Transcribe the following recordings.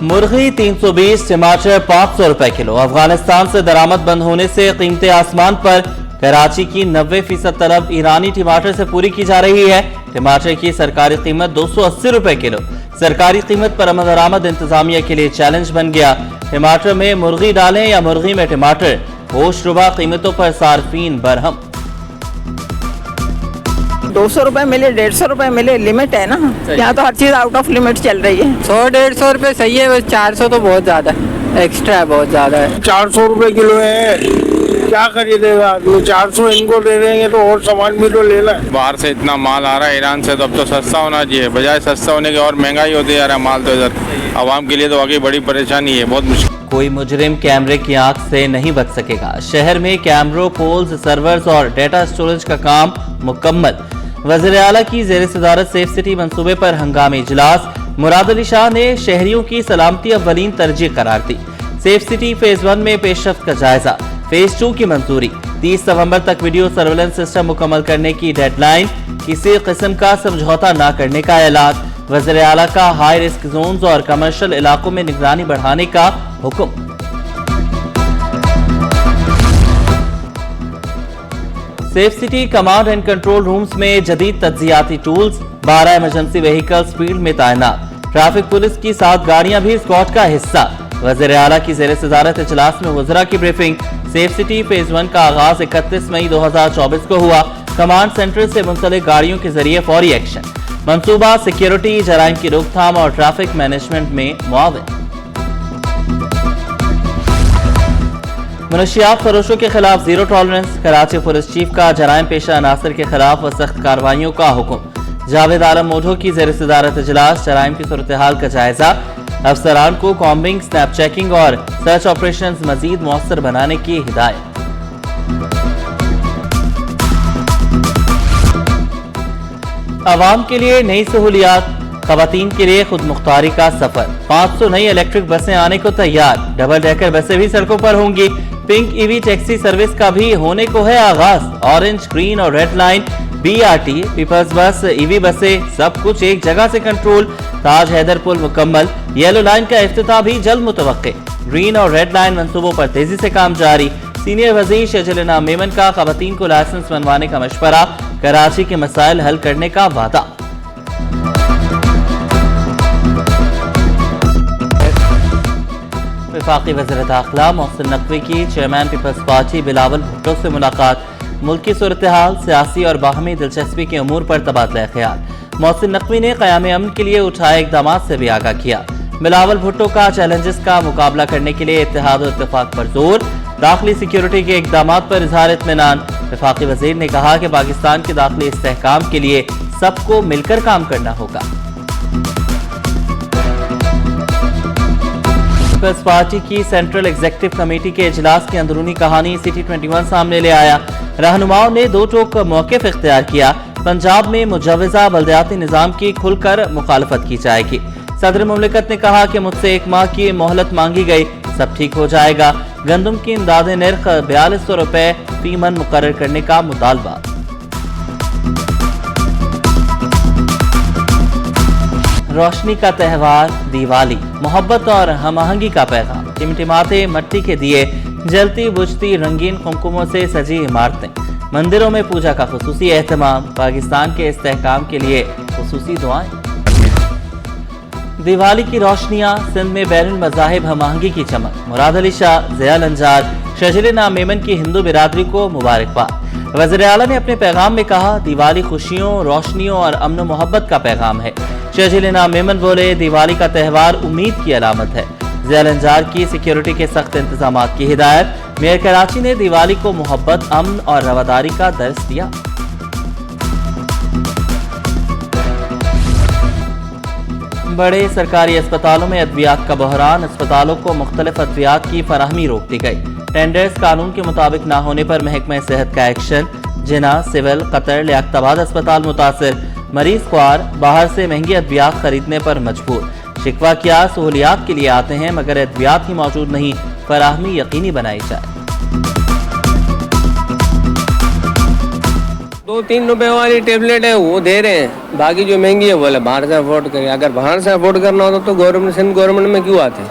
मुर्गी 320, टमाटर 500 रुपए किलो। अफगानिस्तान से दरामद बंद होने से कीमतें आसमान पर। कराची की 90% तलब ईरानी टमाटर से पूरी की जा रही है। टमाटर की सरकारी कीमत 280 रुपए किलो। सरकारी कीमत पर अमल दरामद इंतजामिया के लिए चैलेंज बन गया। टमाटर में मुर्गी डालें या मुर्गी में टमाटर, होश रुबा कीमतों पर सार्फिन बरहम। 200 रुपए मिले, 150 रुपए मिले, लिमिट है ना। यहाँ तो हर चीज आउट ऑफ लिमिट चल रही है। 100-150 रुपए सही है, बस 400 तो बहुत ज्यादा है, एक्स्ट्रा है, बहुत ज्यादा है। 400 रुपए किलो है, क्या खरीदेगा आदमी? 400 इनको दे देंगे तो और सामान भी तो लेना है। बाहर से इतना माल आ रहा है ईरान से, तो अब तो सस्ता होना चाहिए, बजाय सस्ता होने के और महंगाई होती जा रहा है माल। तो इधर आवाम के लिए तो वाकई बड़ी परेशानी है, बहुत मुश्किल। कोई मुजरिम कैमरे की आंख से नहीं बच सकेगा। शहर में कैमरों, पोल्स, सर्वर्स और डेटा स्टोरेज का काम मुकम्मल। वज़ीर आला की ज़ेर सदारत सेफ सिटी मंसूबे पर हंगामी इजलास। मुराद अली शाह ने शहरियों की सलामती अव्वलीन तरजीह करार दी। सेफ सिटी फेज 1 में पेशरफ्त का जायजा। फेज 2 की मंजूरी। 30 नवंबर तक वीडियो सर्वेलेंस सिस्टम मुकम्मल करने की डेडलाइन। किसी किस्म का समझौता न करने का ऐलान। वज़ीर आला का हाई रिस्क जोन्स और कमर्शियल इलाकों में निगरानी बढ़ाने का हुक्म। Safe city command and control rooms में जदीद तज्जियाती टूल्स। 12 इमरजेंसी व्हीकल्स फील्ड में तैनात। ट्रैफिक पुलिस की 7 गाड़ियां भी स्क्वाड का हिस्सा। वज़ीर आला की ज़ेर सदारत इजलास में वज़रा की ब्रीफिंग। सेफ सिटी फेज 1 का आगाज 31 मई 2024 को हुआ। कमांड सेंटर से मुंसलिक गाड़ियों के जरिए फौरी एक्शन। मंसूबा सिक्योरिटी, जराइम की रोकथाम और ट्रैफिक मैनेजमेंट में मुआविन। मनशियात फरोशों के खिलाफ zero tolerance. Karachi police chief का जराइम पेशा अनासर के खिलाफ सख्त कार्रवाइयों का हुक्म। जावेद आलम मोढो की ज़ेर सदारत इजलास। जराइम की सूरत हाल का जायजा। अफसरान को कॉम्बिंग, स्नैप चेकिंग और सर्च ऑपरेशन मजीद मौसर बनाने की हिदायत। अवाम के लिए नई सहूलियात। खवातीन के लिए खुद मुख्तारी का सफर। 500 नई इलेक्ट्रिक बसें आने को तैयार। डबल डेकर बसें भी सड़कों पर होंगी। पिंक ईवी टैक्सी सर्विस का भी होने को है आगाज। ऑरेंज, ग्रीन और रेड लाइन, BRT, पीपल्स बस, ईवी बसें, सब कुछ एक जगह से कंट्रोल। ताज हैदर पुल मुकम्मल। येलो लाइन का इफ्तिताह भी जल्द मुतवक्के। ग्रीन और रेड लाइन मंसूबों पर तेजी से काम जारी। सीनियर वजीर शहजहां मेमन का खवातीन को लाइसेंस बनवाने का मशवरा। कराची के मसाइल हल करने का वादा। वफाकी वज़ीर दाखिला मोहसिन नकवी की चेयरमैन पीपल्स पार्टी बिलावल भुट्टो से मुलाकात। मुल्की सूरत हाल, सियासी और बाहमी दिलचस्पी के अमूर पर तबादला ख्याल। मोहसिन नकवी ने क़याम अमन के लिए उठाए इक़दाम से भी आगाह किया। बिलावल भुट्टो का चैलेंजेस का मुकाबला करने के लिए इत्तेहाद और इत्तेफाक पर जोर। दाखिली सिक्योरिटी के इक़दाम पर इज़हार इत्मीनान। वफाकी वज़ीर ने कहा कि पाकिस्तान के दाखिली इस्तेहकाम के लिए सबको मिलकर काम करना होगा। पीपल्स पार्टी की सेंट्रल एग्जीक्यूटिव कमेटी के इजलास की अंदरूनी कहानी सिटी 21 सामने ले आया। रहनुमाओं ने दो टोक मौक़िफ़ इख्तियार किया। पंजाब में मुजव्वज़ा बल्दियाती निज़ाम की खुलकर मुखालफत की जाएगी। सदर मुमलिकत ने कहा कि मुझसे 1 माह की मोहलत मांगी गई, सब ठीक हो जाएगा। गंदम की इमदाद नर्ख 4200 रुपए फी मन मुकर्रर करने का मुतालबा। रोशनी का त्यौहार दिवाली, मोहब्बत और हम-आहंगी का पैगाम। टिमटिमाते मट्टी के दिए, जलती बुझती रंगीन कुमकुमों से सजी इमारतें। मंदिरों में पूजा का खुसूसी एहतमाम। पाकिस्तान के इस्तेहकाम के लिए खुसूसी दुआएं। दिवाली की रोशनियां, सिंध में बैरुल मज़ाहिब हम-आहंगी की चमक। मुराद अली शाह, ज़िया लंजार, शहजहां मेमन की हिंदू बिरादरी को मुबारकबाद। वज़ीर आला ने अपने पैगाम में कहा, दिवाली खुशियों, रोशनियों और अमन मोहब्बत का पैगाम है। शहजहां मेमन बोले, दिवाली का त्यौहार उम्मीद की अलामत है। ज़िया लंजार की सिक्योरिटी के सख्त इंतजाम की हिदायत। मेयर कराची ने दिवाली को मोहब्बत, अमन और रवादारी का दर्स दिया। बड़े सरकारी अस्पतालों में अद्वियात का बहरान। अस्पतालों को मुख्तलिफ अद्वियात की फराहमी रोक दी गई। टेंडर्स कानून के मुताबिक न होने पर महकमा सेहत का एक्शन। जिना, सिविल, कतर, लियाकताबाद अस्पताल मुतासिर। मरीज ख्वार, बाहर से महंगी अद्वियात खरीदने पर मजबूर। शिकवा किया, सहूलियात के लिए आते हैं मगर अद्वियात ही मौजूद नहीं, फराहमी यकीनी बनाई जाए। 2-3 रुपए वाली टेबलेट है वो दे रहे हैं, बाकी जो महंगी है बोले बाहर से अफोर्ड करें। अगर बाहर से अफोर्ड करना होता तो गवर्नमेंट सिंध गवर्नमेंट में क्यों आते?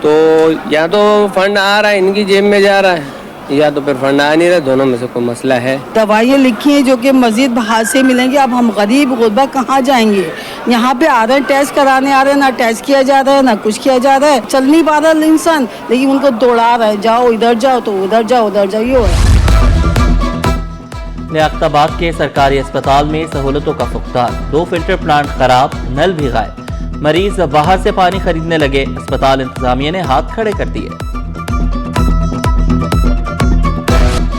तो या तो फंड आ रहा है इनकी जेब में जा रहा है, या तो फिर फंड आ नहीं रहा, दोनों में से कोई मसला है। दवाइयाँ लिखी हैं जो कि मजीद बाहर से मिलेंगी। अब हम गरीब गुरबा कहाँ जाएंगे? यहाँ पे आ रहे हैं टेस्ट कराने आ रहे हैं, ना टेस्ट किया जा रहा है ना कुछ किया जा रहा है। चल नहीं पा रहा इंसान, लेकिन उनको दौड़ा रहा है, जाओ इधर जाओ तो उधर जाओ उधर जाओ, ये हो रहा है। लियाकताबाद के सरकारी अस्पताल में सहूलतों का फुकदार, 2 फिल्टर प्लांट खराब, नल भी गायब, मरीज बाहर से पानी खरीदने लगे, अस्पताल इंतजामिया ने हाथ खड़े कर दिए।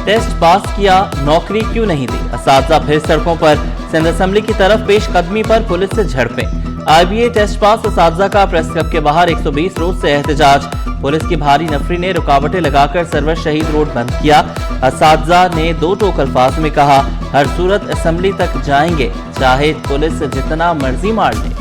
टेस्ट पास किया, नौकरी क्यों नहीं दी? असातिज़ा फिर सड़कों पर, सिंध असेंबली की तरफ पेश कदमी पर पुलिस से झड़पें। आईबीए टेस्ट पास असातिज़ा का प्रेस क्लब के बाहर 120 रोज से एहतजाज, पुलिस की भारी नफरी ने रुकावटें लगाकर सरवर शहीद रोड बंद किया। असातिज़ा ने 2 टोक अल्फाज में कहा, हर सूरत असेंबली तक जाएंगे, चाहे पुलिस जितना मर्जी मार ले।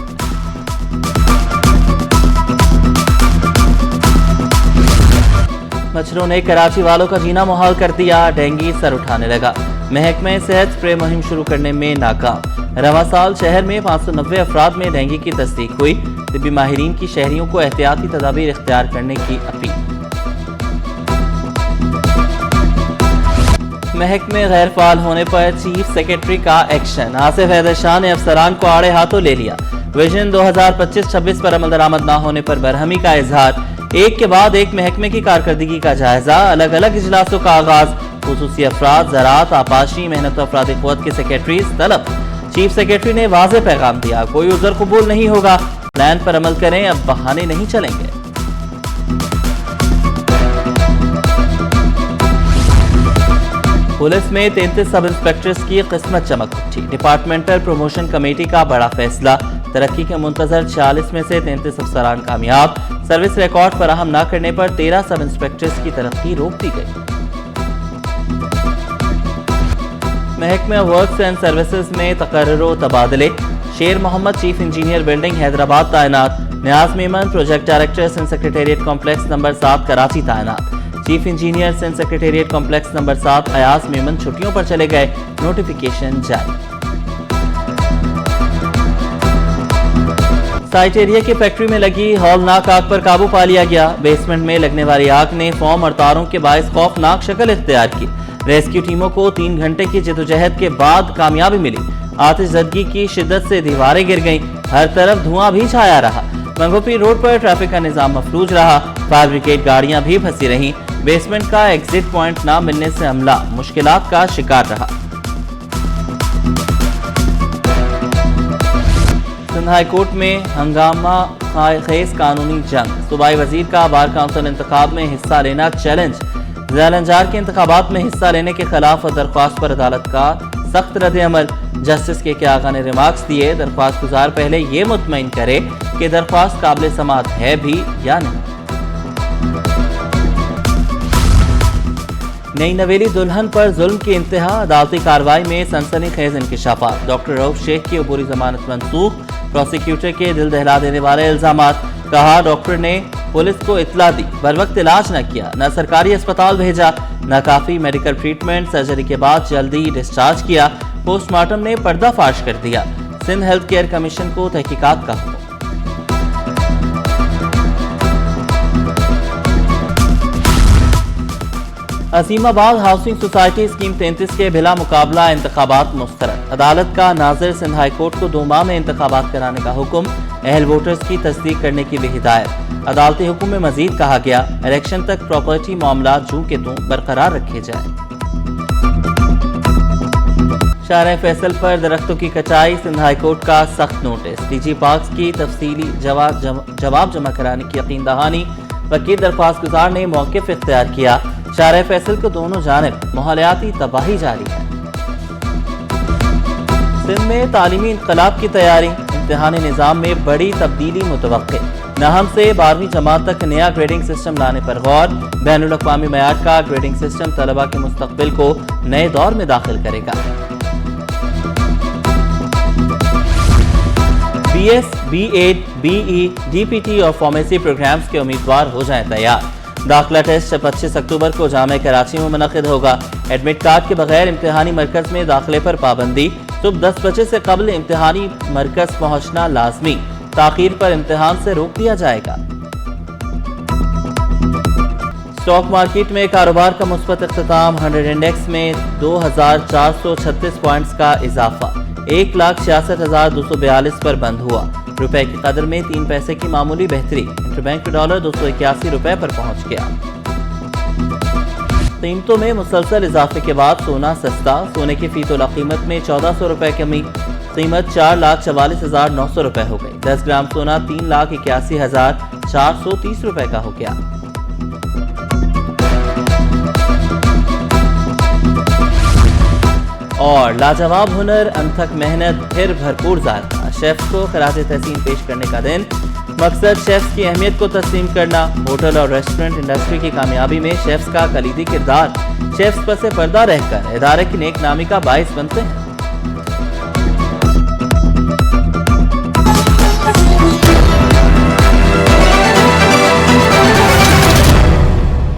मच्छरों ने कराची वालों का जीना मुहाल कर दिया, डेंगू सर उठाने लगा, महकमे सेहत स्प्रे मुहिम शुरू करने में नाकाम। रवां साल शहर में 590 अफराद में डेंगू की तस्दीक हुई, तिब्बी माहिरीन की शहरियों को एहतियाती तदाबीर इख्तियार करने की अपील। महकमे गैर फाल होने पर चीफ सेक्रेटरी का एक्शन, आसिफ हैदर शाह ने अफसरान को आड़े हाथों ले लिया। विजन 2025-26 पर अमल दरामद न होने पर बरहमी का इजहार, एक के बाद एक महकमे की कारकर्दगी का जायजा, अलग अलग इजलासों का आगाज, खुसूसी अफराद, ज़राअत, आपाशी, मेहनत अफराद क़ुव्वत के सेक्रेटरीज तलब। चीफ सेक्रेटरी ने वाज़ेह पैगाम दिया, कोई उज़र कबूल नहीं होगा, प्लान पर अमल करें, अब बहाने नहीं चलेंगे। पुलिस में 33 सब इंस्पेक्टर्स की किस्मत चमक उठी, डिपार्टमेंटल प्रमोशन कमेटी का बड़ा फैसला, तरक्की के मुंतजर 46 में से 33 अफसरान कामयाब, सर्विस रिकॉर्ड फराहम न करने पर 13 सब इंस्पेक्टर्स की तरक्की रोक दी गई। महकमे वर्क्स एंड सर्विसेज में तकर्रो तबादले, Sher Mohammad chief engineer building Hyderabad तैनात, Niaz Memon project director Sindh secretariat complex number 7 Karachi तैनात, chief engineer Sindh secretariat complex number 7 Ayaz Memon छुट्टियों पर चले गए, नोटिफिकेशन जारी। साइट एरिया की फैक्ट्री में लगी हौलनाक आग पर काबू पा लिया गया, बेसमेंट में लगने वाली आग ने फोम और तारों के बायस खौफनाक शक्ल इख्तियार की। रेस्क्यू टीमों को 3 घंटे की जद्दोजहद के बाद कामयाबी मिली, आतिशज़दगी की शिद्दत से दीवारें गिर गईं, हर तरफ धुआं भी छाया रहा। मंगोपी रोड पर ट्रैफिक का निजाम मफलूज रहा, फायर ब्रिगेड गाड़ियां भी फंसी रहीं, बेसमेंट का एग्जिट पॉइंट न मिलने से अमला मुश्किलात का शिकार रहा। सिंध हाई कोर्ट में हंगामा खेज कानूनी जंग, सूबाई वजीर का बार काउंसिल इंतखाब में हिस्सा लेना चैलेंज, ज़ैलंजार के इंतखाबात में हिस्सा लेने के खिलाफ दरख्वास्त पर अदालत का सख्त रद्द अमल। जस्टिस के आगा ने रिमार्क्स दिए, दरख्वास्त गुजार पहले ये मुतमईन करे कि दरख्वास्त काबिल समाअत है भी या नहीं। नई नवेली दुल्हन पर जुल्म की इंतहा, अदालती कार्रवाई में सनसनीखेज इंकशाफात, डॉक्टर रऊफ शेख की अबूरी जमानत मंसूख, प्रोसिक्यूटर के दिल दहला देने वाले इल्जामात, कहा डॉक्टर ने पुलिस को इतला दी, बर वक्त इलाज न किया, न सरकारी अस्पताल भेजा, न काफी मेडिकल ट्रीटमेंट, सर्जरी के बाद जल्दी डिस्चार्ज किया, पोस्टमार्टम ने पर्दाफाश कर दिया। सिंध हेल्थ केयर कमीशन को तहकीकात का हुक्म। असीमाबाद हाउसिंग सोसाइटी स्कीम 33 के बिला मुकाबला इंतखाबात मुस्तरद, अदालत का नाजिर सिंध हाई कोर्ट को 2 माह में इंतखाबात कराने का हुक्म, अहल वोटर्स की तस्दीक करने की भी हिदायत। अदालती हुक्म में मजीद कहा गया, इलेक्शन तक प्रॉपर्टी मामला जूं के तूं बरकरार रखे जाए। शाहर फैसल पर दरख्तों की कटाई, सिंध हाई कोर्ट का सख्त नोटिस, डीजी पार्क्स की तफसीली जवाब जमा कराने की यकीन दहानी, वकील दरख्वास्त गुजार ने मौक़िफ़ इख्तियार किया, शाहर फैसल को दोनों जानिब माहौलियाती तबाही जारी है। सिंध में तालीमी इनकलाब की तैयारी, इम्तिहानी निज़ाम में बड़ी तब्दीली मुतवक्के, नहम से 12वीं जमात तक नया ग्रेडिंग सिस्टम लाने पर गौर, बैनुल अक़वामी मयार का ग्रेडिंग सिस्टम तलबा के मुस्तक़बिल को नए दौर में दाखिल करेगा। BS, B.Ed, BE, DPT और फार्मेसी प्रोग्राम्स के उम्मीदवार हो जाएं तैयार, दाखिला टेस्ट 25 अक्टूबर को जामे कराची में मुनक़िद होगा। एडमिट कार्ड के बगैर इम्तिहानी मरकज़ में दाखिले पर पाबंदी। सुबह 10 बजे से कबल इम्तिहानी मरकज़ पहुँचना लाजमी। ताख़ीर पर इम्तिहान से रोक दिया जाएगा। स्टॉक मार्केट में कारोबार का मुस्बत इख्तिताम। 100 इंडेक्स में 2436 पॉइंट्स का इजाफा 1,66,242 पर बंद हुआ। रुपए की कदर में 3 पैसे की मामूली बेहतरी। इंटरबैंक डॉलर 281 रुपए पर पहुंच गया। कीमतों में मुसलसल इजाफे के बाद सोना सस्ता। सोने की फी तोला कीमत में 1400 रुपए कमी। कीमत 4,44,900 रुपए हो गई। 10 ग्राम सोना 3,81,430 रुपए का हो गया। और लाजवाब हुनर, अनथक मेहनत, फिर भरपूर जायका। शेफ्स को खराज तहसीन पेश करने का दिन। मकसद शेफ्स की अहमियत को तस्लीम करना। होटल और रेस्टोरेंट इंडस्ट्री की कामयाबी में शेफ्स का कलीदी किरदार। शेफ्स पर से पर्दा रहकर इदारे की नेक नामी का बाइस बनते हैं।